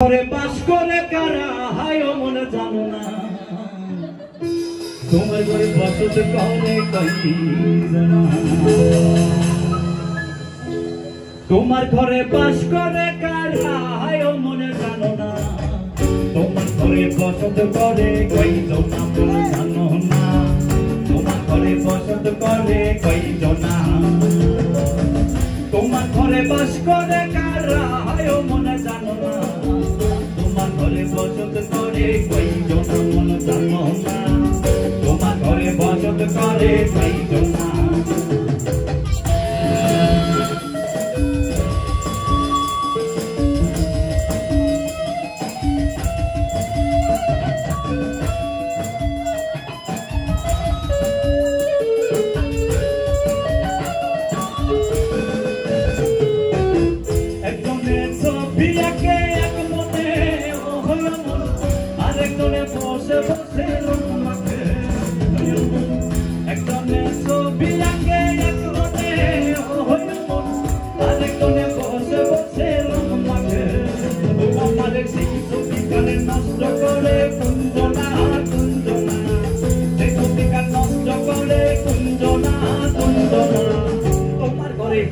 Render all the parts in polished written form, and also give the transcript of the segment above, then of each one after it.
ঘরে বাস করে কারা হায় মনে জানো না তোমার ঘরে বসত করে কয়জন তোমার ঘরে বাস করে কারা হায় মনে জানো না তোমার ঘরে বসত করে কয়জন মনে জানো না তোমার ঘরে বসত করে কয়জন তোমার ঘরে বাস করে কারা হায় মনে জানো না তোমার ঘরে বসত করে কয়জন মনে জানো না তোমার ঘরে বসত করে কয়জন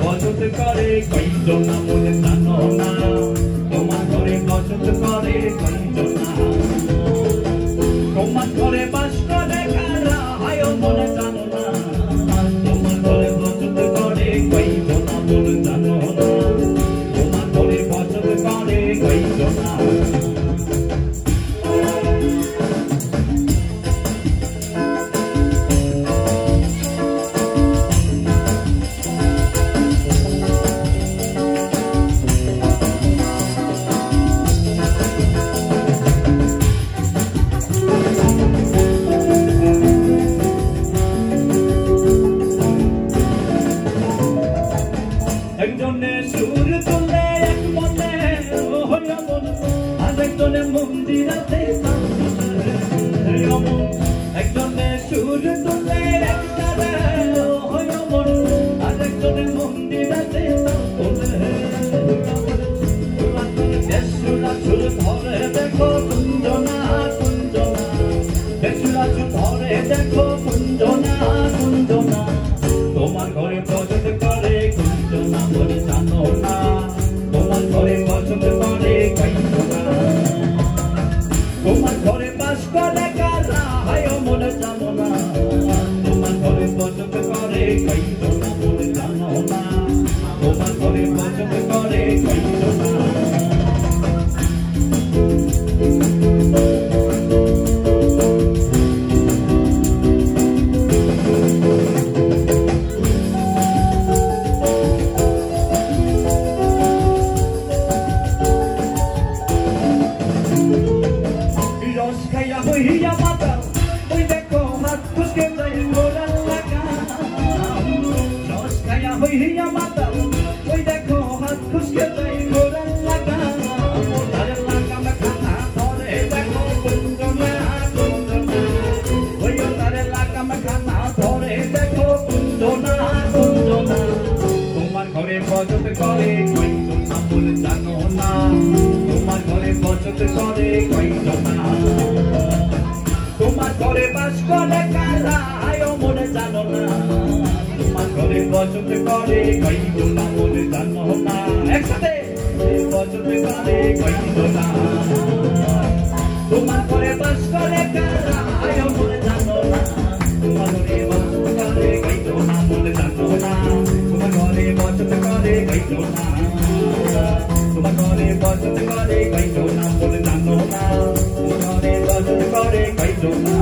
বসত করে কয়জন মনে জানো না তোমার ঘরে বসত করে কয়জন তোমার ঘরে বাস করে কারা হায় মনে জানো না তোমার ঘরে বসত করে কয়জন মনে জানো না তোমার ঘরে বসত করে কয়জন একজনে সুর তুলে এক মনে হইল মন আরেকজনে মন্দিরাতে একজনে সুর তুলে এক তারে হইল মন আরেকজনে মন্দিরাতে বেশুরা চুল ধরে দেখো কুঞ্জনা কুঞ্জনা বেশুরা চুল ধরে দেখো কুঞ্জনা কুঞ্জনা তোমার ঘরে বসত করে কুঞ্জনা বলে জানো না তোমার ঘরে বসত করে কয়জনা তোমার ঘরে বাস করে কারা হায় মনে জানো না তোমার ঘরে বসত করে কয়জনা বলে জানো না তোমার ঘরে বসত করে কয়জনা হইয়া মাতা ওই দেখো হাত খুশকে যাই মোরাল লাগা রস খায়া হইয়া মাতা ওই দেখো হাত খুশকে যাই মোরাল লাগা মোরাল লাগা মে খানা ধরে দেখো কুঞ্জনা কুঞ্জনা ওই তারে লাগা মে খানা ধরে দেখো কুঞ্জনা কুঞ্জনা তোমার ঘরে বসত করে কয়জনা বলে জানো না তোমার ঘরে বসত করে কয়জনা তোমার ঘরে বাস করে কারা হায় মনে জানো না তোমার ঘরে বসত করে কয়জনা মনে জানো না একসাথে বসত করে কয়জনা তোমার ঘরে বাস করে কারা হায় মনে জানো না তোমার ঘরে বসত করে কয়জনা মনে জানো না তোমার ঘরে বসত করে কয়জনা তোমার ঘরে বসত করে কয়জনা মনে জানো না তোমার ঘরে বসত করে কয়জনা